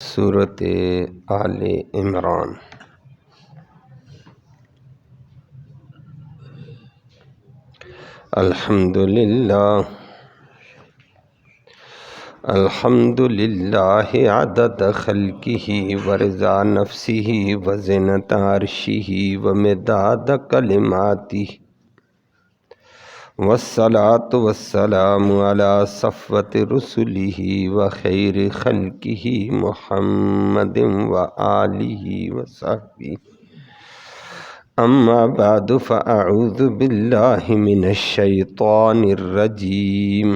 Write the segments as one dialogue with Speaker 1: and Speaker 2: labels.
Speaker 1: سورۃ آل عمران۔ الحمد للہ عدد خلقہ ورضا نفسہ وزنۃ عرشہ ومداد کلماتہ، والصلاة والسلام علی صفوۃ رسلہ وخیر خلقہ محمد وآلہ وصحبہ، اما بعد فاعوذ باللہ من الشیطان الرجیم،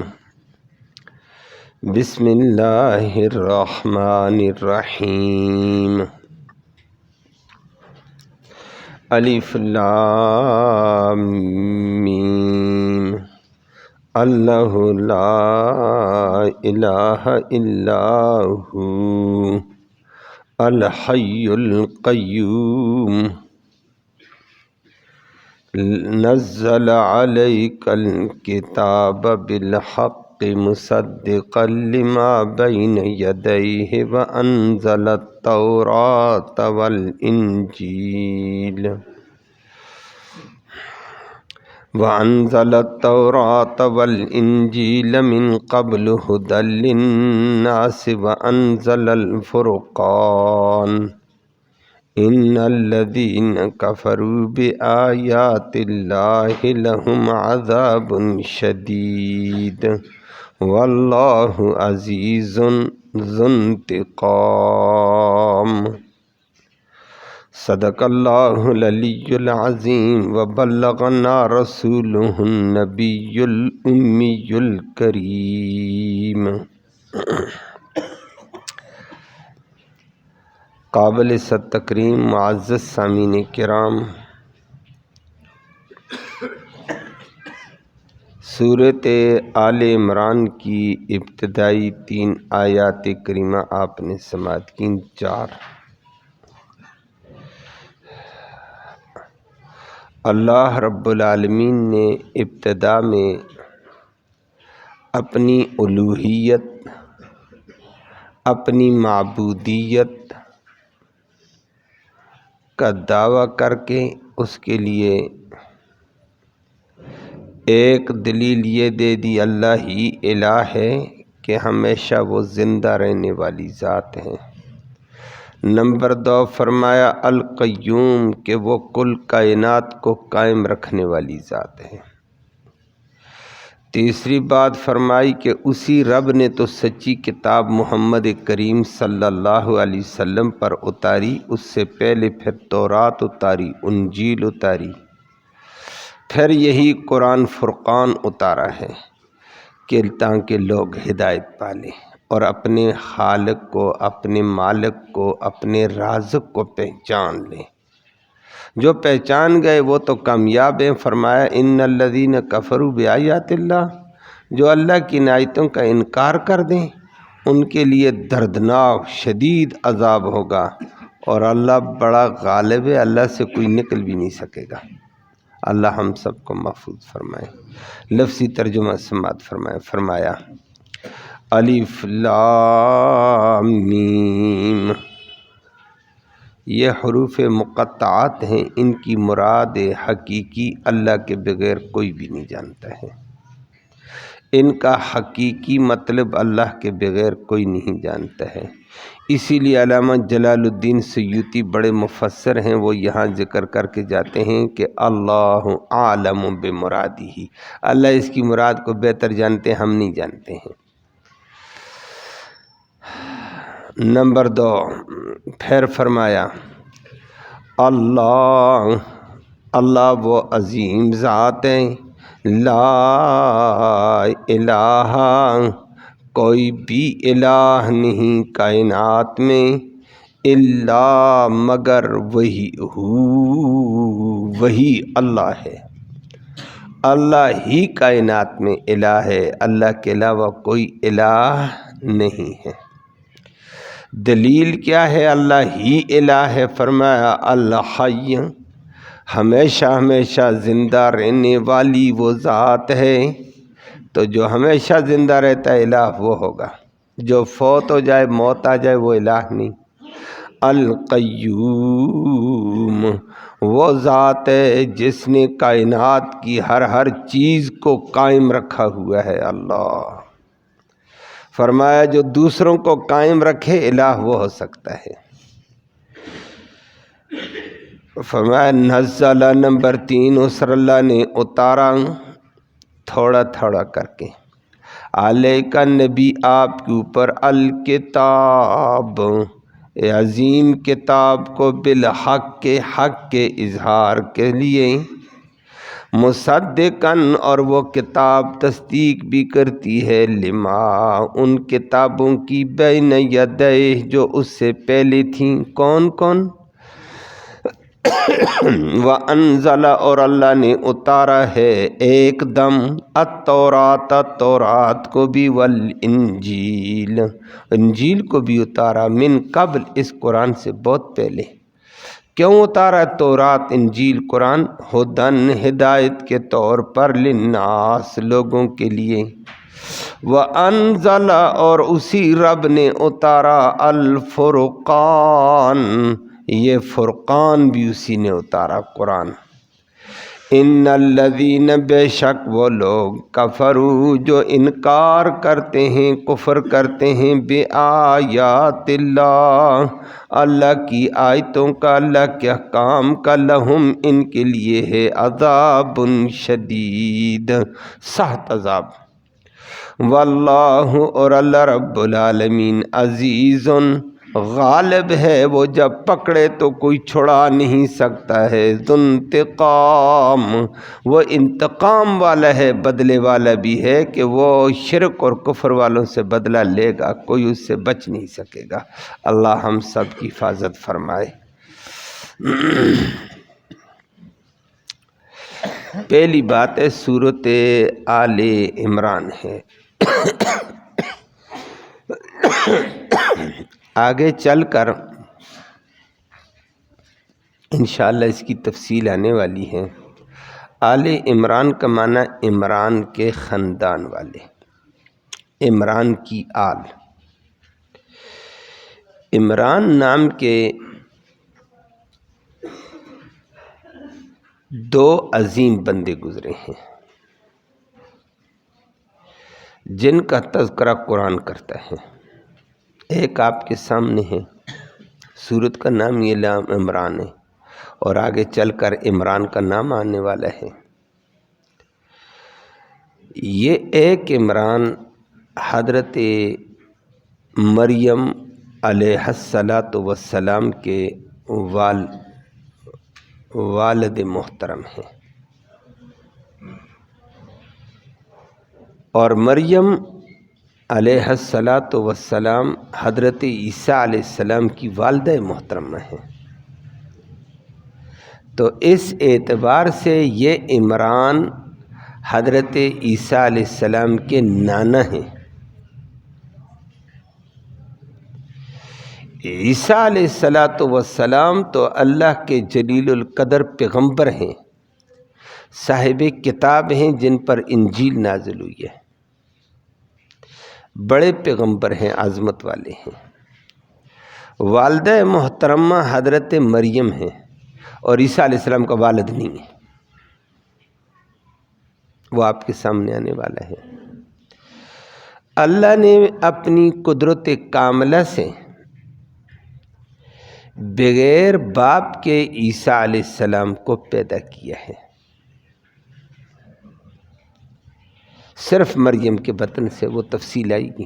Speaker 1: بسم اللہ الرحمن الرحیم۔ الف لام میم، اللہ لا الہ الا ہو الحی القیوم، نزل علیک الکتاب بالحق مصدقا لما بین یدیہ وانزل التوراۃ والانجیل من قبل ھدی للناس وانزل الفرقان، ان الذین کفروا بآیات اللہ لہم عذاب شدید واللہ عزیز ذو انتقام۔ صدق اللہ العلی العظیم وبلغنا رسولہ النبی الامی الکریم۔ قابل تکریم معزز سامعین کرام، سورۃ آل عمران کی ابتدائی 3 آیات کریمہ آپ نے سماعت کی۔ 4 اللہ رب العالمین نے ابتدا میں اپنی الوہیت، اپنی معبودیت کا دعویٰ کر کے اس کے لیے ایک دلیل یہ دے دی، اللہ ہی الہ ہے کہ ہمیشہ وہ زندہ رہنے والی ذات ہے۔ نمبر 2 فرمایا القیوم کہ وہ کل کائنات کو قائم رکھنے والی ذات ہے۔ تیسری بات فرمائی کہ اسی رب نے تو سچی کتاب محمد کریم صلی اللہ علیہ وسلم پر اتاری، اس سے پہلے پھر تورات اتاری، انجیل اتاری، پھر یہی قرآن فرقان اتارا ہے کہ تاکہ لوگ ہدایت پالیں اور اپنے خالق کو، اپنے مالک کو، اپنے رازق کو پہچان لیں۔ جو پہچان گئے وہ تو کامیاب ہیں۔ فرمایا ان الذین کفروا بآیات اللہ، جو اللہ کی آیتوں کا انکار کر دیں ان کے لیے دردناک شدید عذاب ہوگا، اور اللہ بڑا غالب ہے، اللہ سے کوئی نکل بھی نہیں سکے گا۔ اللہ ہم سب کو محفوظ فرمائے۔ لفظی ترجمہ سماعت فرمائے۔ فرمایا الف لام میم، یہ حروف مقطعات ہیں، ان کی مراد حقیقی اللہ کے بغیر کوئی بھی نہیں جانتا ہے۔ ان کا حقیقی مطلب اللہ کے بغیر کوئی نہیں جانتا ہے۔ اسی لیے علامہ جلال الدین سیوطی بڑے مفسر ہیں، وہ یہاں ذکر کر کے جاتے ہیں کہ اللہ عالم بمرادہ، اللہ اس کی مراد کو بہتر جانتے ہیں، ہم نہیں جانتے ہیں۔ نمبر 2 پھر فرمایا اللہ وہ عظیم ذات ہے، لا الہ کوئی بھی الہ نہیں کائنات میں، الا مگر وہی اللہ ہے، اللہ ہی کائنات میں الہ ہے، اللہ کے علاوہ کوئی الہ نہیں ہے۔ دلیل کیا ہے اللہ ہی الہ ہے؟ فرمایا الحی، ہمیشہ ہمیشہ زندہ رہنے والی وہ ذات ہے، تو جو ہمیشہ زندہ رہتا ہے الہ وہ ہوگا۔ جو فوت ہو جائے، موت آ جائے، وہ الہ نہیں۔ القیوم وہ ذات ہے جس نے کائنات کی ہر چیز کو قائم رکھا ہوا ہے۔ اللہ فرمایا جو دوسروں کو قائم رکھے الہ وہ ہو سکتا ہے۔ فرمایا نزل نمبر 3 اسر اللہ نے اتارا تھوڑا تھوڑا کر کے، علیکہ نبی آپ کے اوپر، الکتاب عظیم کتاب کو، بالحق کے حق کے اظہار کے لیے، مصدقاً اور وہ کتاب تصدیق بھی کرتی ہے، لما ان کتابوں کی، بین یدیہ جو اس سے پہلے تھیں۔ کون کون؟ وَأَنزَلَ اور اللہ نے اتارا ہے ایک دم، التوراۃ تورات کو بھی، والانجیل انجیل کو بھی اتارا، من قبل اس قرآن سے بہت پہلے۔ کیوں اتارا تورات انجیل قرآن؟ ہدن ہدایت کے طور پر، للناس لوگوں کے لیے، وَأَنزَلَ اور اسی رب نے اتارا، الفرقان یہ فرقان بھی اسی نے اتارا قرآن۔ ان الذین بے شک وہ لوگ، کفروا جو انکار کرتے ہیں، کفر کرتے ہیں، بآیات اللہ اللہ کی آیتوں کا، اللہ کے احکام کا، لہم ان کے لیے ہے، عذاب شدید سخت عذاب۔ واللہ اور اللہ رب العالمین، عزیز غالب ہے، وہ جب پکڑے تو کوئی چھڑا نہیں سکتا ہے، ذو انتقام وہ انتقام والا ہے، بدلے والا بھی ہے، کہ وہ شرک اور کفر والوں سے بدلہ لے گا، کوئی اس سے بچ نہیں سکے گا۔ اللہ ہم سب کی حفاظت فرمائے۔ پہلی بات ہے سورۃ آل عمران ہے۔ آگے چل کر انشاءاللہ اس کی تفصیل آنے والی ہے۔ آل عمران کا معنی عمران کے خاندان والے، عمران کی آل۔ عمران نام کے دو عظیم بندے گزرے ہیں جن کا تذکرہ قرآن کرتا ہے۔ ایک آپ کے سامنے ہے، سورت کا نام یہ عمران ہے، اور آگے چل کر عمران کا نام آنے والا ہے۔ یہ ایک عمران حضرت مریم علیہ السلام کے والد محترم ہیں، اور مریم علیہ السلام حضرت عیسیٰ علیہ السلام کی والدہ محترمہ ہیں۔ تو اس اعتبار سے یہ عمران حضرت عیسیٰ علیہ السلام کے نانا ہیں۔ عیسیٰ علیہ السلام تو اللہ کے جلیل القدر پیغمبر ہیں، صاحب کتاب ہیں، جن پر انجیل نازل ہوئی ہے، بڑے پیغمبر ہیں، عظمت والے ہیں۔ والدہ محترمہ حضرت مریم ہیں، اور عیسیٰ علیہ السلام کا والد نہیں ہے، وہ آپ کے سامنے آنے والا ہے۔ اللہ نے اپنی قدرت کاملہ سے بغیر باپ کے عیسیٰ علیہ السلام کو پیدا کیا ہے، صرف مریم کے بطن سے۔ وہ تفصیل آئی گی،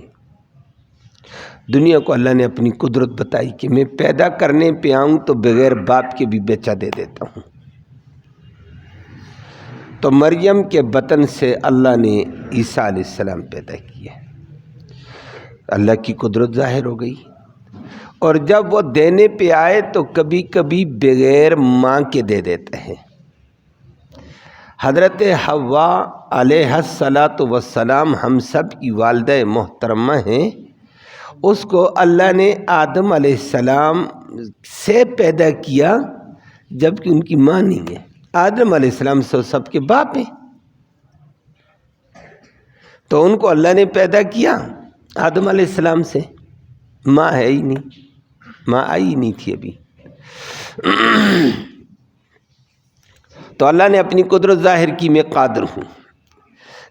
Speaker 1: دنیا کو اللہ نے اپنی قدرت بتائی کہ میں پیدا کرنے پہ آؤں تو بغیر باپ کے بھی بچہ دے دیتا ہوں۔ تو مریم کے بطن سے اللہ نے عیسیٰ علیہ السلام پیدا کیا، اللہ کی قدرت ظاہر ہو گئی۔ اور جب وہ دینے پہ آئے تو کبھی کبھی بغیر ماں کے دے دیتے ہیں۔ حضرت حوا علیہ السلام ہم سب کی والدہ محترمہ ہیں، اس کو اللہ نے آدم علیہ السلام سے پیدا کیا جبکہ ان کی ماں نہیں ہے۔ آدم علیہ السلام سب کے باپ ہیں، تو ان کو اللہ نے پیدا کیا، آدم علیہ السلام سے ماں ہے ہی نہیں، ماں آئی ہی نہیں تھی ابھی۔ تو اللہ نے اپنی قدرت ظاہر کی، میں قادر ہوں،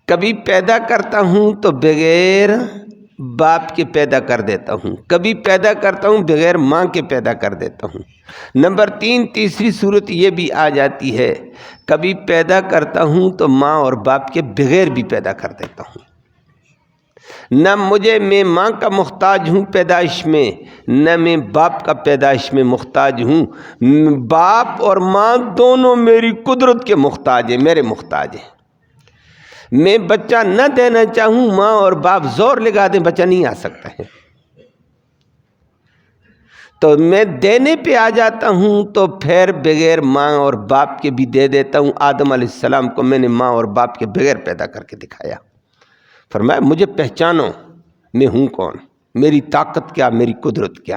Speaker 1: کبھی پیدا کرتا ہوں تو بغیر باپ کے پیدا کر دیتا ہوں، کبھی پیدا کرتا ہوں بغیر ماں کے پیدا کر دیتا ہوں۔ نمبر 3 تیسری صورت یہ بھی آ جاتی ہے، کبھی پیدا کرتا ہوں تو ماں اور باپ کے بغیر بھی پیدا کر دیتا ہوں۔ نہ میں ماں کا محتاج ہوں پیدائش میں، نہ میں باپ کا پیدائش میں محتاج ہوں۔ باپ اور ماں دونوں میری قدرت کے محتاج ہیں، میرے محتاج ہیں۔ میں بچہ نہ دینا چاہوں، ماں اور باپ زور لگا دیں، بچہ نہیں آ سکتا ہے۔ تو میں دینے پہ آ جاتا ہوں تو پھر بغیر ماں اور باپ کے بھی دے دیتا ہوں۔ آدم علیہ السلام کو میں نے ماں اور باپ کے بغیر پیدا کر کے دکھایا، فرمایا مجھے پہچانو، میں ہوں کون، میری طاقت کیا، میری قدرت کیا۔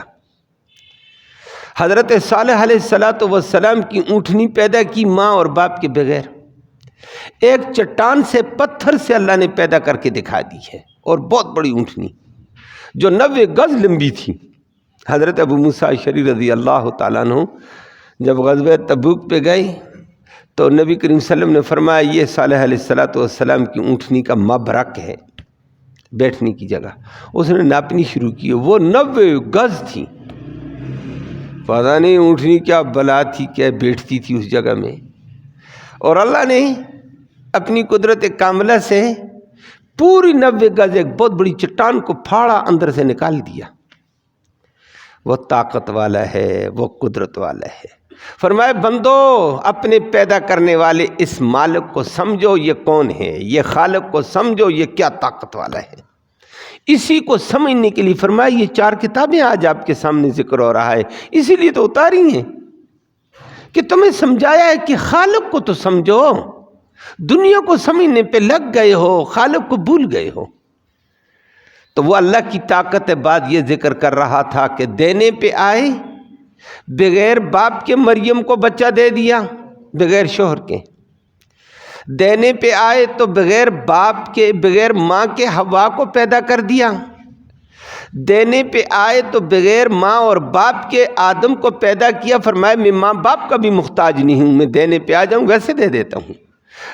Speaker 1: حضرت صالح علیہ السلام کی اونٹنی پیدا کی ماں اور باپ کے بغیر، ایک چٹان سے، پتھر سے اللہ نے پیدا کر کے دکھا دی ہے، اور بہت بڑی اونٹنی جو 90 گز لمبی تھی۔ حضرت ابو موسیٰ اشعری رضی اللہ تعالیٰ عنہ جب غزوہ تبوک پہ گئے تو نبی کریم صلی اللہ علیہ وسلم نے فرمایا یہ صالح علیہ السلام کی اونٹنی کا مبرک ہے، بیٹھنے کی جگہ۔ اس نے ناپنی شروع کی، وہ 90 گز تھی۔ پتہ نہیں اونٹنی کیا بلا تھی، کیا بیٹھتی تھی اس جگہ میں، اور اللہ نے اپنی قدرت کاملہ سے پوری 90 گز ایک بہت بڑی چٹان کو پھاڑا، اندر سے نکال دیا۔ وہ طاقت والا ہے، وہ قدرت والا ہے۔ فرمایا بندو، اپنے پیدا کرنے والے اس مالک کو سمجھو یہ کون ہے، یہ خالق کو سمجھو یہ کیا طاقت والا ہے۔ اسی کو سمجھنے کے لیے فرمایا یہ 4 کتابیں آج آپ کے سامنے ذکر ہو رہا ہے، اسی لیے تو اتاری ہیں کہ تمہیں سمجھایا ہے کہ خالق کو تو سمجھو۔ دنیا کو سمجھنے پہ لگ گئے ہو، خالق کو بھول گئے ہو۔ تو وہ اللہ کی طاقت ہے۔ بعد یہ ذکر کر رہا تھا کہ دینے پہ آئے، بغیر باپ کے مریم کو بچہ دے دیا، بغیر شوہر کے۔ دینے پہ آئے تو بغیر باپ کے، بغیر ماں کے حوا کو پیدا کر دیا۔ دینے پہ آئے تو بغیر ماں اور باپ کے آدم کو پیدا کیا۔ فرمایا میں ماں باپ کا بھی محتاج نہیں ہوں، میں دینے پہ آ جاؤں ویسے دے دیتا ہوں۔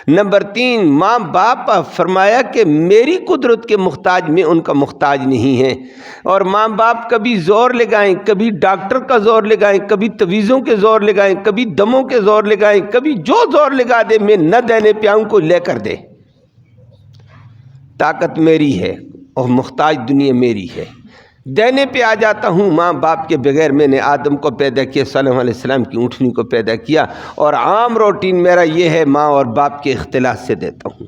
Speaker 1: نمبر 3 ماں باپ، فرمایا کہ میری قدرت کے محتاج، میں ان کا محتاج نہیں ہے۔ اور ماں باپ کبھی زور لگائیں، کبھی ڈاکٹر کا زور لگائیں، کبھی تویزوں کے زور لگائیں، کبھی دموں کے زور لگائیں، کبھی جو زور لگا دے، میں نہ دینے پہ آؤں کو لے کر دے۔ طاقت میری ہے اور محتاج دنیا میری ہے۔ دینے پہ آ جاتا ہوں ماں باپ کے بغیر۔ میں نے آدم کو پیدا کیا، صالح علیہ السلام کی اونٹنی کو پیدا کیا، اور عام روٹین میرا یہ ہے ماں اور باپ کے اختلاط سے دیتا ہوں۔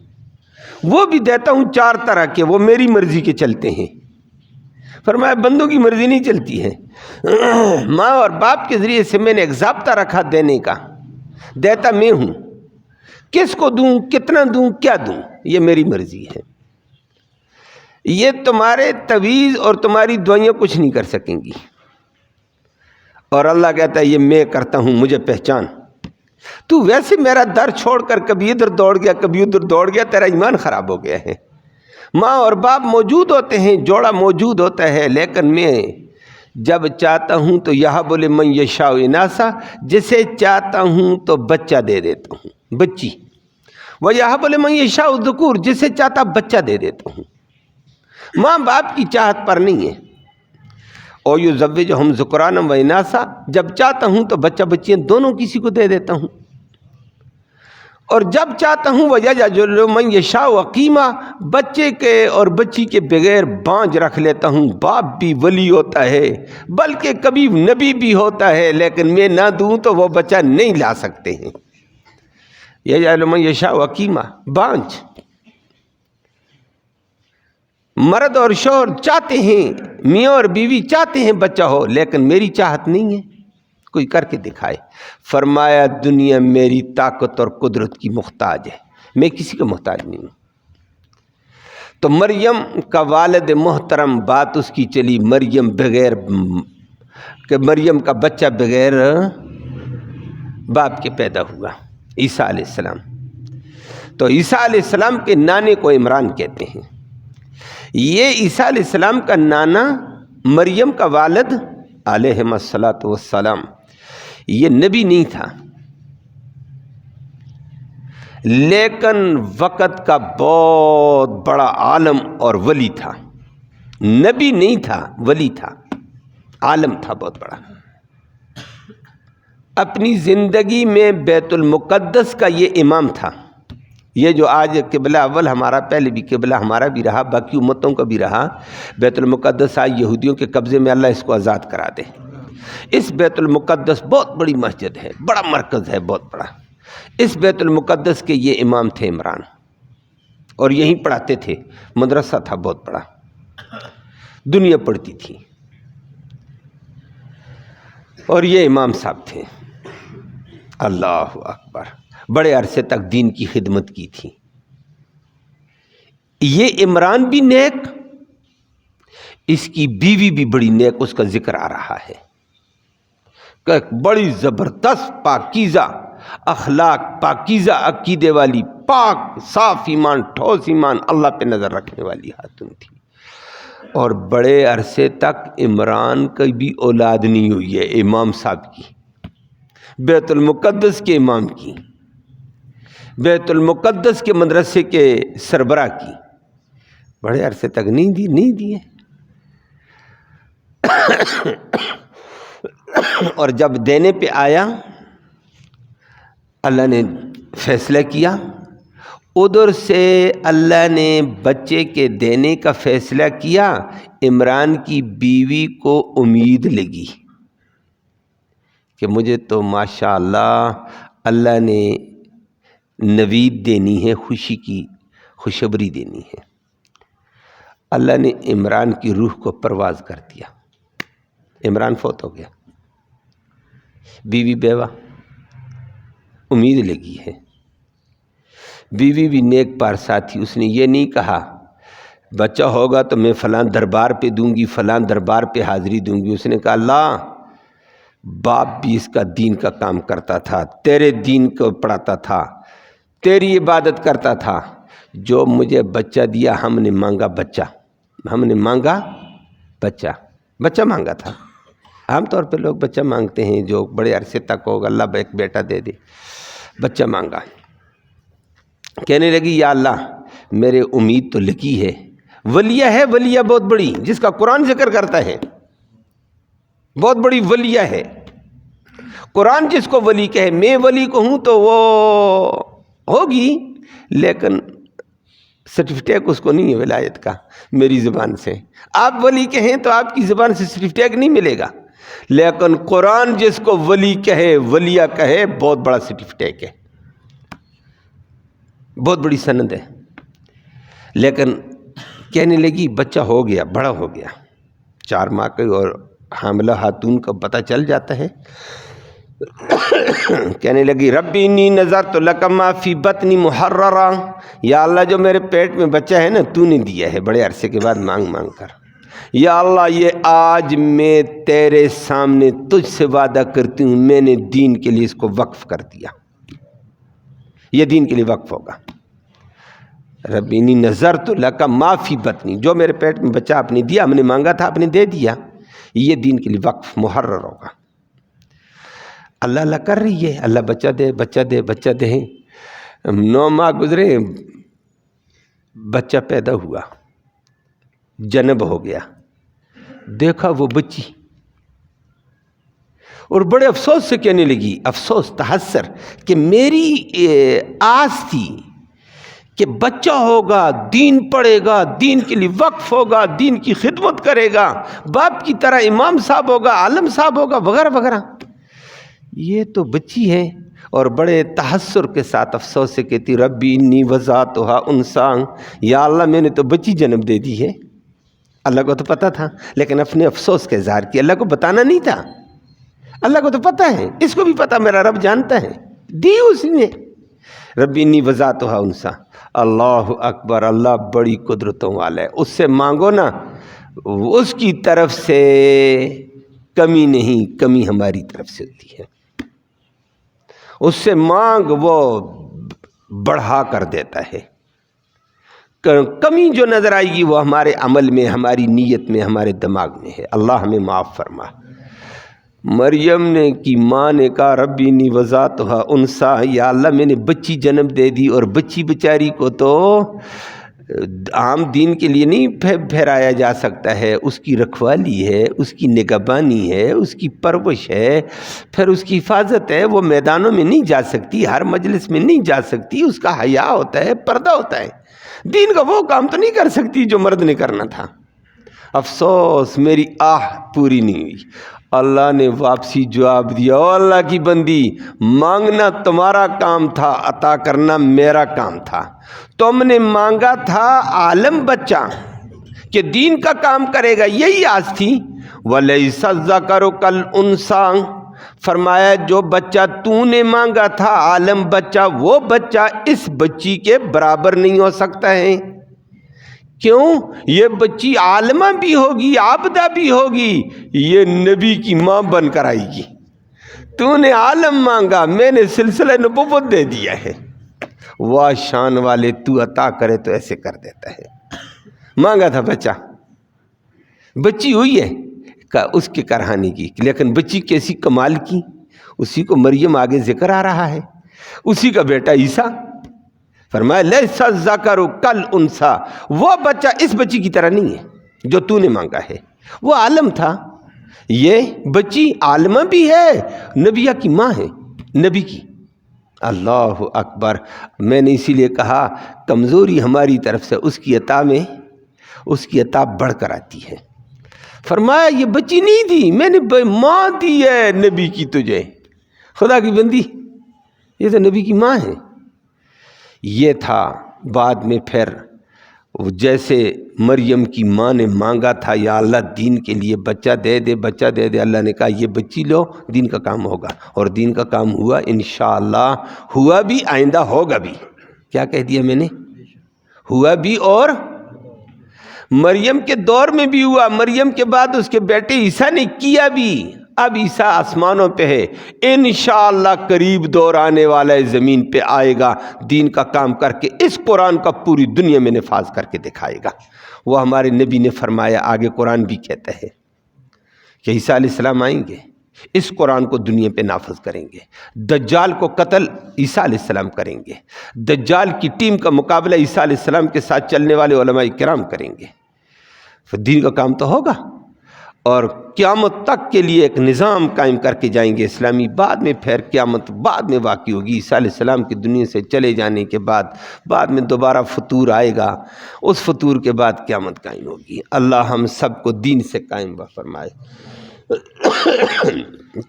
Speaker 1: وہ بھی دیتا ہوں 4 طرح کے، وہ میری مرضی کے چلتے ہیں۔ فرمایا بندوں کی مرضی نہیں چلتی ہے۔ ماں اور باپ کے ذریعے سے میں نے ایک ضابطہ رکھا دینے کا، دیتا میں ہوں، کس کو دوں، کتنا دوں، کیا دوں، یہ میری مرضی ہے۔ یہ تمہارے تویز اور تمہاری دعائیں کچھ نہیں کر سکیں گی۔ اور اللہ کہتا ہے یہ میں کرتا ہوں، مجھے پہچان۔ تو ویسے میرا در چھوڑ کر کبھی ادھر دوڑ گیا، کبھی ادھر دوڑ گیا، تیرا ایمان خراب ہو گیا ہے۔ ماں اور باپ موجود ہوتے ہیں، جوڑا موجود ہوتا ہے، لیکن میں جب چاہتا ہوں تو یہب لمن یشاء اناثا، جسے چاہتا ہوں تو بچہ دے دیتا ہوں، بچی۔ ویہب لمن یشاء الذکور، جسے چاہتا بچہ دے دیتا ہوں۔ ماں باپ کی چاہت پر نہیں ہے۔ اور یزوجہم ذکرانا و اناثا، جب چاہتا ہوں تو بچہ بچیاں دونوں کسی کو دے دیتا ہوں، اور جب چاہتا ہوں ویجعل من یشاء عقیما، بچے کے اور بچی کے بغیر بانجھ رکھ لیتا ہوں۔ باپ بھی ولی ہوتا ہے، بلکہ کبھی نبی بھی ہوتا ہے، لیکن میں نہ دوں تو وہ بچہ نہیں لا سکتے ہیں۔ یجعل من یشاء عقیما، بانجھ۔ مرد اور شوہر چاہتے ہیں، میاں اور بیوی چاہتے ہیں بچہ ہو، لیکن میری چاہت نہیں ہے، کوئی کر کے دکھائے۔ فرمایا دنیا میری طاقت اور قدرت کی محتاج ہے، میں کسی کا محتاج نہیں ہوں۔ تو مریم کا والد محترم بات اس کی چلی، مریم بغیر کہ مریم کا بچہ بغیر باپ کے پیدا ہوا، عیسیٰ علیہ السلام۔ تو عیسیٰ علیہ السلام کے نانے کو عمران کہتے ہیں۔ یہ عیسیٰ علیہ السلام کا نانا، مریم کا والد علیہم الصلاۃ والسلام، یہ نبی نہیں تھا، لیکن وقت کا بہت بڑا عالم اور ولی تھا۔ نبی نہیں تھا، ولی تھا، عالم تھا بہت بڑا۔ اپنی زندگی میں بیت المقدس کا یہ امام تھا۔ یہ جو آج قبلہ اول ہمارا، پہلے بھی قبلہ ہمارا بھی رہا، باقی امتوں کا بھی رہا، بیت المقدس آج یہودیوں کے قبضے میں، اللہ اس کو آزاد کرا دے۔ اس بیت المقدس بہت بڑی مسجد ہے، بڑا مرکز ہے بہت بڑا۔ اس بیت المقدس کے یہ امام تھے عمران، اور یہیں پڑھاتے تھے، مدرسہ تھا بہت بڑا، دنیا پڑھتی تھی، اور یہ امام صاحب تھے۔ اللہ اکبر، بڑے عرصے تک دین کی خدمت کی تھی۔ یہ عمران بھی نیک، اس کی بیوی بھی بڑی نیک، اس کا ذکر آ رہا ہے کہ بڑی زبردست پاکیزہ اخلاق، پاکیزہ عقیدے والی، پاک صاف ایمان، ٹھوس ایمان، اللہ پہ نظر رکھنے والی خاتون تھی۔ اور بڑے عرصے تک عمران کی بھی اولاد نہیں ہوئی ہے، امام صاحب کی، بیت المقدس کے امام کی، بیت المقدس کے مدرسے کے سربراہ کی، بڑے عرصے تک نہیں دیے۔ اور جب دینے پہ آیا، اللہ نے فیصلہ کیا، ادھر سے اللہ نے بچے کے دینے کا فیصلہ کیا۔ عمران کی بیوی کو امید لگی کہ مجھے تو ماشاءاللہ اللہ نے نوید دینی ہے، خوشی کی خوشخبری دینی ہے۔ اللہ نے عمران کی روح کو پرواز کر دیا، عمران فوت ہو گیا، بیوی بیوہ، امید لگی ہے۔ بیوی بھی نیک پارسا تھی، اس نے یہ نہیں کہا بچہ ہوگا تو میں فلاں دربار پہ دوں گی، فلاں دربار پہ حاضری دوں گی۔ اس نے کہا اللہ، باپ بھی اس کا دین کا کام کرتا تھا، تیرے دین کو پڑھاتا تھا، تیری عبادت کرتا تھا، جو مجھے بچہ دیا، ہم نے مانگا بچہ، ہم نے مانگا بچہ، بچہ مانگا تھا۔ عام طور پہ لوگ بچہ مانگتے ہیں جو بڑے عرصے تک ہوگا، اللہ ایک بیٹا دے دے، بچہ مانگا۔ کہنے لگی یا اللہ میرے امید تو لگی ہے، ولیہ ہے، ولیہ بہت بڑی، جس کا قرآن ذکر کرتا ہے، بہت بڑی ولیہ ہے، قرآن جس کو ولی کہے، میں ولی کو ہوں تو وہ ہوگی، لیکن سرٹیفکیٹ اس کو نہیں ہے ولایت کا میری زبان سے۔ آپ ولی کہیں تو آپ کی زبان سے سرٹیفکیٹ نہیں ملے گا، لیکن قرآن جس کو ولی کہے، ولیہ کہے، بہت بڑا سرٹیفکیٹ ہے، بہت بڑی سند ہے۔ لیکن کہنے لگی بچہ ہو گیا، بڑا ہو گیا، 4 ماہ کا، اور حاملہ خاتون کا پتہ چل جاتا ہے۔ کہنے لگی ربی انی نذرت لک ما فی بطنی محررا، یا اللہ جو میرے پیٹ میں بچہ ہے نا، تو نے دیا ہے بڑے عرصے کے بعد مانگ مانگ کر، یا اللہ یہ آج میں تیرے سامنے تجھ سے وعدہ کرتی ہوں، میں نے دین کے لیے اس کو وقف کر دیا، یہ دین کے لیے وقف ہوگا۔ ربی انی نذرت لک ما فی بطنی، جو میرے پیٹ میں بچہ آپ نے دیا، ہم نے مانگا تھا آپ نے دے دیا، یہ دین کے لیے وقف محرر ہوگا۔ اللہ اللہ کر رہی ہے، اللہ بچہ دے، بچہ دے، بچہ دے۔ 9 ماہ گزرے، بچہ پیدا ہوا، جنب ہو گیا، دیکھا وہ بچی، اور بڑے افسوس سے کہنے لگی، افسوس تحسر، کہ میری آس تھی کہ بچہ ہوگا، دین پڑھے گا، دین کے لیے وقف ہوگا، دین کی خدمت کرے گا، باپ کی طرح امام صاحب ہوگا، عالم صاحب ہوگا، وغیرہ وغیرہ، یہ تو بچی ہے۔ اور بڑے تحسر کے ساتھ افسوس سے کہتی ربی انی وضعتھا انثیٰ، یا اللہ میں نے تو بچی جنم دے دی ہے۔ اللہ کو تو پتہ تھا، لیکن اپنے افسوس کا اظہار کیا، اللہ کو بتانا نہیں تھا، اللہ کو تو پتہ ہے، اس کو بھی پتہ میرا رب جانتا ہے، دی اس نے۔ ربی انی وضعتھا انثیٰ، اللہ اکبر، اللہ بڑی قدرتوں والا ہے، اس سے مانگو نا، اس کی طرف سے کمی نہیں، کمی ہماری طرف سے ہوتی ہے، اس سے مانگ وہ بڑھا کر دیتا ہے، کمی جو نظر آئے گی وہ ہمارے عمل میں، ہماری نیت میں، ہمارے دماغ میں ہے۔ اللہ ہمیں معاف فرما۔ مریم نے کی ماں نے کہا ربی نی وضعتھا انثی، یا اللہ میں نے بچی جنم دے دی، اور بچی بیچاری کو تو عام دین کے لیے نہیں پھیرایا جا سکتا ہے، اس کی رکھوالی ہے، اس کی نگہبانی ہے، اس کی پرورش ہے، پھر اس کی حفاظت ہے۔ وہ میدانوں میں نہیں جا سکتی، ہر مجلس میں نہیں جا سکتی، اس کا حیا ہوتا ہے، پردہ ہوتا ہے۔ دین کا وہ کام تو نہیں کر سکتی جو مرد نے کرنا تھا۔ افسوس میری آہ پوری نہیں ہوئی۔ اللہ نے واپسی جواب دیا، او اللہ کی بندی، مانگنا تمہارا کام تھا، عطا کرنا میرا کام تھا۔ تم نے مانگا تھا عالم بچہ کہ دین کا کام کرے گا، یہی آس تھی۔ وَلَيْسَ الذَّكَرُ كَالْأُنثىٰ، فرمایا جو بچہ تو نے مانگا تھا عالم بچہ، وہ بچہ اس بچی کے برابر نہیں ہو سکتا ہے۔ کیوں؟ یہ بچی عالمہ بھی ہوگی، عابدہ بھی ہوگی، یہ نبی کی ماں بن کر آئے گی۔ تو نے عالم مانگا، میں نے سلسلہ نبوت دے دیا ہے۔ واہ شان والے، تو عطا کرے تو ایسے کر دیتا ہے۔ مانگا تھا بچہ، بچی ہوئی ہے اس کے کرہانے کی، لیکن بچی کیسی کمال کی، اسی کو مریم آگے ذکر آ رہا ہے، اسی کا بیٹا عیسیٰ۔ فرمایا لیس الذکر کالانثیٰ، وہ بچہ اس بچی کی طرح نہیں ہے جو تو نے مانگا ہے، وہ عالم تھا، یہ بچی عالمہ بھی ہے، نبیہ کی ماں ہے، نبی کی۔ اللہ اکبر۔ میں نے اسی لیے کہا کمزوری ہماری طرف سے اس کی عطا میں، اس کی عطا بڑھ کر آتی ہے۔ فرمایا یہ بچی نہیں تھی، میں نے ماں دی ہے نبی کی تجھے، خدا کی بندی، یہ تو نبی کی ماں ہے۔ یہ تھا بعد میں پھر جیسے مریم کی ماں نے مانگا تھا یا اللہ دین کے لیے بچہ دے دے، بچہ دے دے، اللہ نے کہا یہ بچی لو، دین کا کام ہوگا، اور دین کا کام ہوا، انشاءاللہ ہوا بھی، آئندہ ہوگا بھی۔ کیا کہہ دیا میں نے؟ ہوا بھی، اور مریم کے دور میں بھی ہوا، مریم کے بعد اس کے بیٹے عیسیٰ نے کیا بھی، اب عیسیٰ آسمانوں پہ ہے، انشاءاللہ قریب دور آنے والا ہے، زمین پہ آئے گا، دین کا کام کر کے اس قرآن کا پوری دنیا میں نفاذ کر کے دکھائے گا۔ وہ ہمارے نبی نے فرمایا، آگے قرآن بھی کہتا ہے کہ عیسیٰ علیہ السلام آئیں گے، اس قرآن کو دنیا پہ نافذ کریں گے، دجال کو قتل عیسیٰ علیہ السلام کریں گے، دجال کی ٹیم کا مقابلہ عیسیٰ علیہ السلام کے ساتھ چلنے والے علماء کرام کریں گے، پھر دین کا کام تو ہوگا، اور قیامت تک کے لیے ایک نظام قائم کر کے جائیں گے اسلامی۔ بعد میں پھر قیامت بعد میں واقع ہوگی، عیسیٰ علیہ السلام کی دنیا سے چلے جانے کے بعد میں دوبارہ فطور آئے گا، اس فطور کے بعد قیامت قائم ہوگی۔ اللہ ہم سب کو دین سے قائم فرمائے۔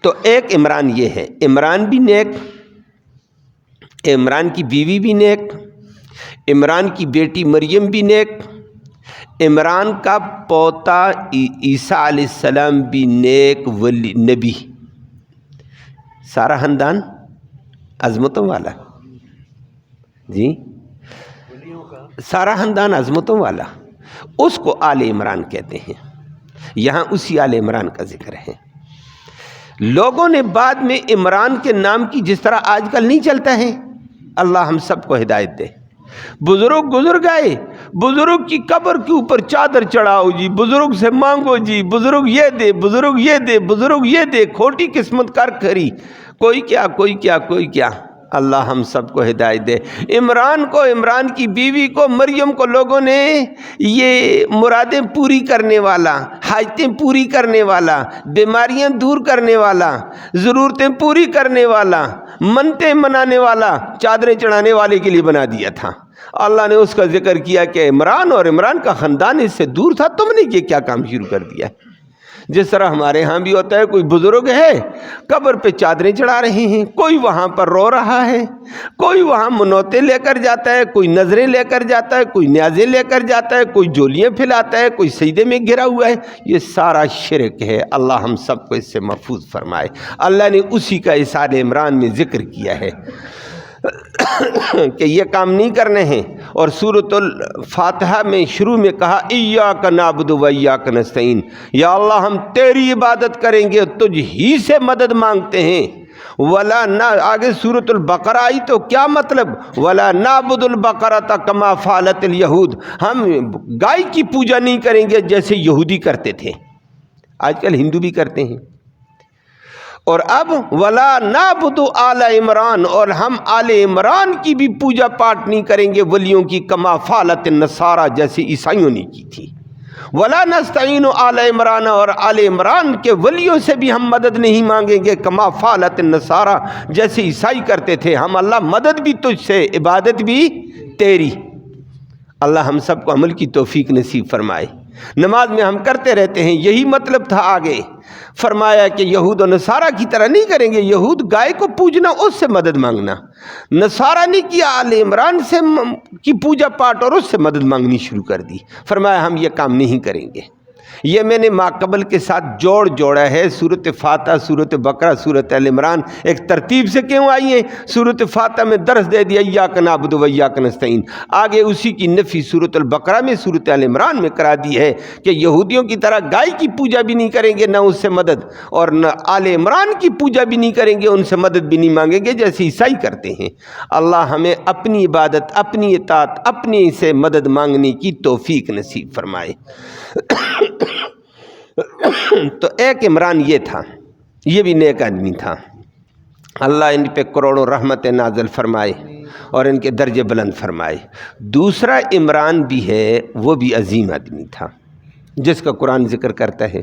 Speaker 1: تو ایک عمران یہ ہے، عمران بھی نیک، عمران کی بیوی بھی نیک، عمران کی بیٹی مریم بھی نیک، عمران کا پوتا عیسیٰ علیہ السلام بھی نیک ولی نبی، سارا خاندان عظمتوں والا، جی سارا خاندان عظمتوں والا، اس کو آل عمران کہتے ہیں۔ یہاں اسی آل عمران کا ذکر ہے۔ لوگوں نے بعد میں عمران کے نام کی جس طرح آج کل نہیں چلتا ہے، اللہ ہم سب کو ہدایت دے۔ بزرگ گزر گئے، بزرگ کی قبر کے اوپر چادر چڑھاؤ جی، بزرگ سے مانگو جی، بزرگ یہ دے، بزرگ یہ دے، بزرگ یہ دے، کھوٹی قسمت کر کھری، کوئی کیا کوئی کیا کوئی کیا۔ اللہ ہم سب کو ہدایت دے۔ عمران کو، عمران کی بیوی کو، مریم کو لوگوں نے یہ مرادیں پوری کرنے والا، حاجتیں پوری کرنے والا، بیماریاں دور کرنے والا، ضرورتیں پوری کرنے والا، منتیں منانے والا، چادریں چڑھانے والے کے لیے بنا دیا تھا۔ اللہ نے اس کا ذکر کیا کہ عمران اور عمران کا خاندان اس سے دور تھا، تم نے یہ کیا کام شروع کر دیا؟ جس طرح ہمارے ہاں بھی ہوتا ہے، کوئی بزرگ ہے قبر پہ چادریں چڑھا رہے ہیں، کوئی وہاں پر رو رہا ہے، کوئی وہاں منوتے لے کر جاتا ہے، کوئی نظریں لے کر جاتا ہے، کوئی نیازیں لے کر جاتا ہے، کوئی جولیاں پھیلاتا ہے، کوئی سجدے میں گرا ہوا ہے، یہ سارا شرک ہے۔ اللہ ہم سب کو اس سے محفوظ فرمائے۔ اللہ نے اسی کا اس آل عمران میں ذکر کیا ہے کہ یہ کام نہیں کرنے ہیں، اور سورۃ الفاتحہ میں شروع میں کہا ایاک نعبد و ایاک نستعین، یا اللہ ہم تیری عبادت کریں گے، تجھ ہی سے مدد مانگتے ہیں۔ ولا نہ آگے سورۃ البقرہ آئی تو کیا مطلب ولا نعبد البقرۃ کما فعلت الیہود، ہم گائے کی پوجا نہیں کریں گے جیسے یہودی کرتے تھے، آج کل ہندو بھی کرتے ہیں۔ اور اب ولا نعبد آل عمران، اور ہم آل عمران کی بھی پوجا پاٹ نہیں کریں گے ولیوں کی، کما فعلت النصارى جیسے عیسائیوں نے کی تھی۔ ولا نستعین آل عمران، اور آل عمران کے ولیوں سے بھی ہم مدد نہیں مانگیں گے، کما فعلت النصارى جیسے عیسائی کرتے تھے۔ ہم اللہ مدد بھی تجھ سے، عبادت بھی تیری۔ اللہ ہم سب کو عمل کی توفیق نصیب فرمائے۔ نماز میں ہم کرتے رہتے ہیں، یہی مطلب تھا۔ آگے فرمایا کہ یہود و نصارہ کی طرح نہیں کریں گے، یہود گائے کو پوجنا، اس سے مدد مانگنا، نصارہ نے کیا آل عمران سے کی پوجا پاٹ اور اس سے مدد مانگنی شروع کر دی۔ فرمایا ہم یہ کام نہیں کریں گے۔ یہ میں نے ماقبل کے ساتھ جوڑا ہے۔ سورۃ فاتحہ، سورۃ بقرہ، سورۃ آل عمران ایک ترتیب سے کیوں آئی ہیں؟ سورۃ فاتحہ میں درس دے دیا ایاک نعبد و ایاک نستعین، آگے اسی کی نفی سورۃ البقرہ میں، سورۃ آل عمران میں کرا دی ہے کہ یہودیوں کی طرح گائے کی پوجا بھی نہیں کریں گے، نہ اس سے مدد، اور نہ آل عمران کی پوجا بھی نہیں کریں گے، ان سے مدد بھی نہیں مانگیں گے جیسے عیسائی کرتے ہیں۔ اللہ ہمیں اپنی عبادت، اپنی اطاعت، اپنی سے مدد مانگنے کی توفیق نصیب فرمائے۔ تو ایک عمران یہ تھا، یہ بھی نیک آدمی تھا، اللہ ان پہ کروڑوں رحمت نازل فرمائے اور ان کے درجے بلند فرمائے۔ دوسرا عمران بھی ہے، وہ بھی عظیم آدمی تھا جس کا قرآن ذکر کرتا ہے۔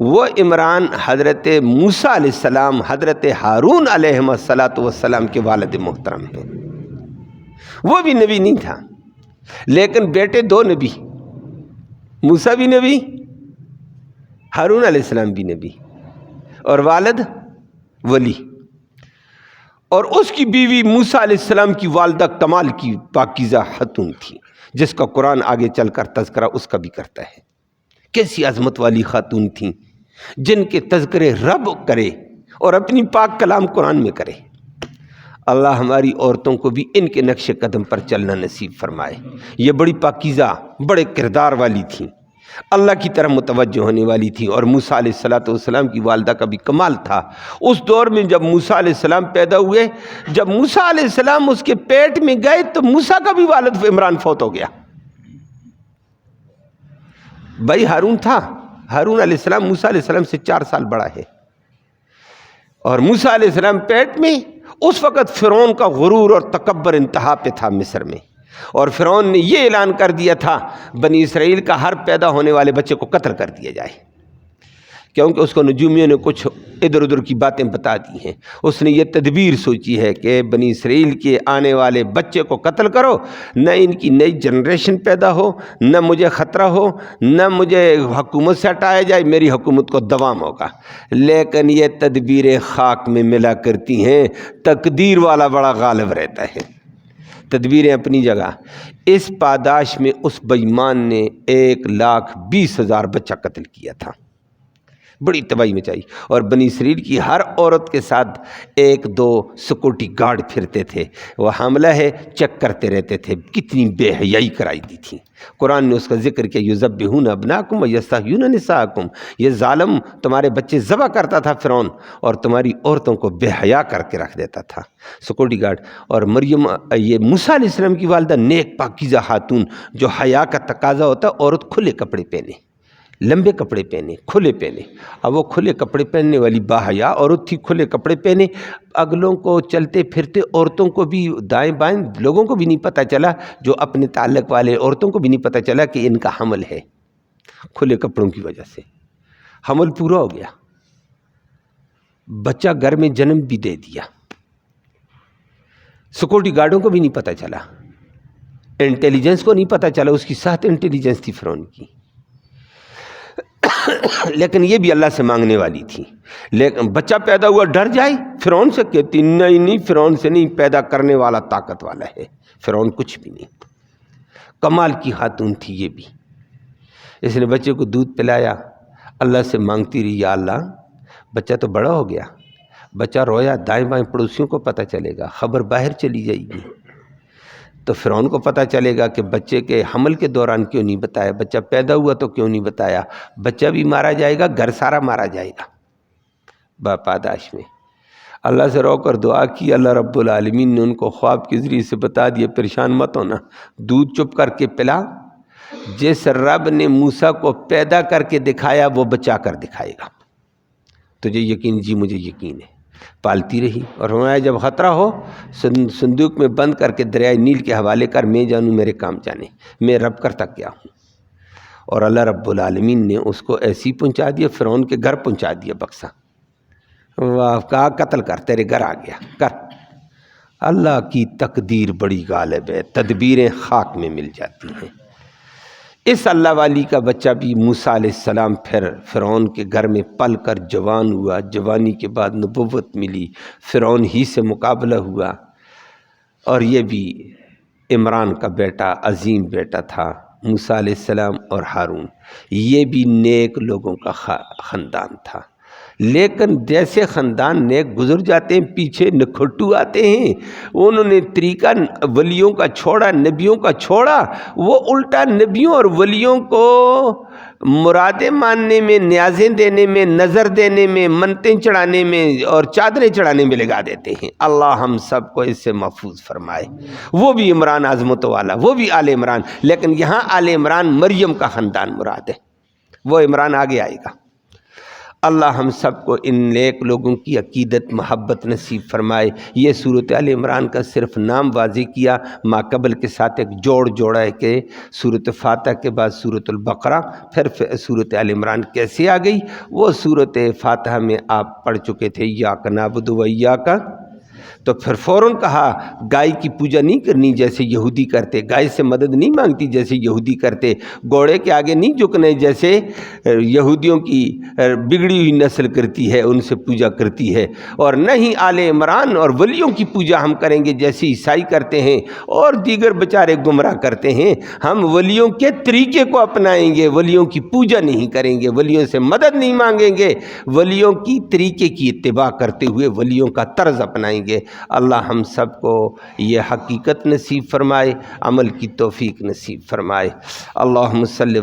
Speaker 1: وہ عمران حضرت موسیٰ علیہ السلام، حضرت ہارون علیہ السلام کے والد محترم ہیں۔ وہ بھی نبی نہیں تھا، لیکن بیٹے دو نبی، موسیٰ بھی نبی، ہارون علیہ السلام بھی نبی، اور والد ولی، اور اس کی بیوی موسیٰ علیہ السلام کی والدہ کمال کی پاکیزہ خاتون تھی، جس کا قرآن آگے چل کر تذکرہ اس کا بھی کرتا ہے۔ کیسی عظمت والی خاتون تھیں جن کے تذکرے رب کرے اور اپنی پاک کلام قرآن میں کرے۔ اللہ ہماری عورتوں کو بھی ان کے نقش قدم پر چلنا نصیب فرمائے۔ یہ بڑی پاکیزہ، بڑے کردار والی تھیں، اللہ کی طرف متوجہ ہونے والی تھی، اور موسیٰ علیہ السلام کی والدہ کا بھی کمال تھا۔ اس دور میں جب موسیٰ علیہ السلام پیدا ہوئے، جب موسیٰ علیہ السلام اس کے پیٹ میں گئے تو موسیٰ کا بھی والد عمران فوت ہو گیا۔ بھائی ہارون تھا، ہارون علیہ السلام موسیٰ علیہ السلام سے 4 سال بڑا ہے، اور موسیٰ علیہ السلام پیٹ میں، اس وقت فرعون کا غرور اور تکبر انتہا پہ تھا مصر میں، اور فرعون نے یہ اعلان کر دیا تھا بنی اسرائیل کا ہر پیدا ہونے والے بچے کو قتل کر دیا جائے، کیونکہ اس کو نجومیوں نے کچھ ادھر ادھر کی باتیں بتا دی ہیں۔ اس نے یہ تدبیر سوچی ہے کہ بنی اسرائیل کے آنے والے بچے کو قتل کرو، نہ ان کی نئی جنریشن پیدا ہو، نہ مجھے خطرہ ہو، نہ مجھے حکومت سے ہٹایا جائے، میری حکومت کو دوام ہوگا۔ لیکن یہ تدبیریں خاک میں ملا کرتی ہیں، تقدیر والا بڑا غالب رہتا ہے۔ تدبیریں اپنی جگہ، اس پاداش میں اس بے ایمان نے 1,20,000 بچہ قتل کیا تھا، بڑی تباہی مچائی، اور بنی اسرائیل کی ہر عورت کے ساتھ 1-2 سیکورٹی گارڈ پھرتے تھے، وہ حاملہ ہے چیک کرتے رہتے تھے، کتنی بے حیائی کرائی دی تھی۔ قرآن نے اس کا ذکر کیا، یذبحون ابناءکم ویستحیون نساءکم، یہ ظالم تمہارے بچے ذبح کرتا تھا فرعون، اور تمہاری عورتوں کو بے حیا کر کے رکھ دیتا تھا، سیکورٹی گارڈ۔ اور مریم، یہ موسیٰ علیہ السلام کی والدہ نیک پاکیزہ خاتون، جو حیا کا تقاضا ہوتا ہے عورت کھلے کپڑے پہنے، لمبے کپڑے پہنے، کھلے پہنے، اب وہ کھلے کپڑے پہننے والی باحیا عورت تھی، کھلے کپڑے پہنے، اگلوں کو چلتے پھرتے عورتوں کو بھی دائیں بائیں لوگوں کو بھی نہیں پتہ چلا، جو اپنے تعلق والے عورتوں کو بھی نہیں پتہ چلا کہ ان کا حمل ہے، کھلے کپڑوں کی وجہ سے حمل پورا ہو گیا، بچہ گھر میں جنم بھی دے دیا، سیکورٹی گارڈوں کو بھی نہیں پتہ چلا، انٹیلیجنس کو نہیں پتہ چلا، اس کی سخت انٹیلیجنس تھی فرعون کی، لیکن یہ بھی اللہ سے مانگنے والی تھی۔ لیکن بچہ پیدا ہوا ڈر جائے فرعون سے، کہتی نہیں فرعون سے نہیں، پیدا کرنے والا طاقت والا ہے، فرعون کچھ بھی نہیں، کمال کی خاتون تھی یہ بھی۔ اس نے بچے کو دودھ پلایا، اللہ سے مانگتی رہی، یا اللہ بچہ تو بڑا ہو گیا، بچہ رویا، دائیں بائیں پڑوسیوں کو پتہ چلے گا، خبر باہر چلی جائے گی، تو فرعون کو پتہ چلے گا کہ بچے کے حمل کے دوران کیوں نہیں بتایا، بچہ پیدا ہوا تو کیوں نہیں بتایا، بچہ بھی مارا جائے گا، گھر سارا مارا جائے گا۔ پاداش میں اللہ سے رو کر دعا کی، اللہ رب العالمین نے ان کو خواب کے ذریعے سے بتا دیا پریشان مت ہونا، دودھ چپ کر کے پلا، جس رب نے موسیٰ کو پیدا کر کے دکھایا وہ بچا کر دکھائے گا، تجھے یقین؟ جی مجھے یقین ہے۔ پالتی رہی اور فرمایا جب خطرہ ہو صندوق میں بند کر کے دریائے نیل کے حوالے کر، میں جانوں میرے کام جانے، میں رب کرتا کیا ہوں۔ اور اللہ رب العالمین نے اس کو ایسی پہنچا دیا، فرعون کے گھر پہنچا دیا بکسا، واہ، کہا قتل کر، تیرے گھر آ گیا، کر۔ اللہ کی تقدیر بڑی غالب ہے، تدبیریں خاک میں مل جاتی ہیں۔ اس اللہ والی کا بچہ بھی موسیٰ علیہ السلام پھر فرعون کے گھر میں پل کر جوان ہوا، جوانی کے بعد نبوت ملی، فرعون ہی سے مقابلہ ہوا، اور یہ بھی عمران کا بیٹا، عظیم بیٹا تھا موسیٰ علیہ السلام اور ہارون، یہ بھی نیک لوگوں کا خاندان تھا۔ لیکن جیسے خاندان نیک گزر جاتے ہیں پیچھے نکھٹو آتے ہیں، انہوں نے طریقہ ولیوں کا چھوڑا، نبیوں کا چھوڑا، وہ الٹا نبیوں اور ولیوں کو مرادیں ماننے میں، نیازیں دینے میں، نظر دینے میں، منتیں چڑھانے میں اور چادریں چڑھانے میں لگا دیتے ہیں۔ اللہ ہم سب کو اس سے محفوظ فرمائے۔ وہ بھی عمران عظمت والا، وہ بھی آل عمران، لیکن یہاں آل عمران مریم کا خاندان مراد ہے، وہ عمران آگے آئے گا۔ اللہ ہم سب کو ان نیک لوگوں کی عقیدت محبت نصیب فرمائے۔ یہ صورت آل عمران کا صرف نام واضح کیا، ما قبل کے ساتھ ایک جوڑا ہے کہ صورت فاتح کے بعد صورت البقرہ، پھر صورت آل عمران کیسے آ گئی؟ وہ صورت فاتحہ میں آپ پڑھ چکے تھے، ایاک نعبد و ایاک، تو پھر فوراً کہا گائے کی پوجا نہیں کرنی جیسے یہودی کرتے، گائے سے مدد نہیں مانگتی جیسے یہودی کرتے، گھوڑے کے آگے نہیں جھکنے جیسے یہودیوں کی بگڑی ہوئی نسل کرتی ہے، ان سے پوجا کرتی ہے، اور نہ ہی آل عمران اور ولیوں کی پوجا ہم کریں گے جیسے عیسائی کرتے ہیں اور دیگر بیچارے گمراہ کرتے ہیں۔ ہم ولیوں کے طریقے کو اپنائیں گے، ولیوں کی پوجا نہیں کریں گے، ولیوں سے مدد نہیں مانگیں گے، ولیوں کی طریقے کی اتباع کرتے ہوئے ولیوں کا طرز اپنائیں گے۔ اللہ ہم سب کو یہ حقیقت نصیب فرمائے، عمل کی توفیق نصیب فرمائے۔ اللہم صلی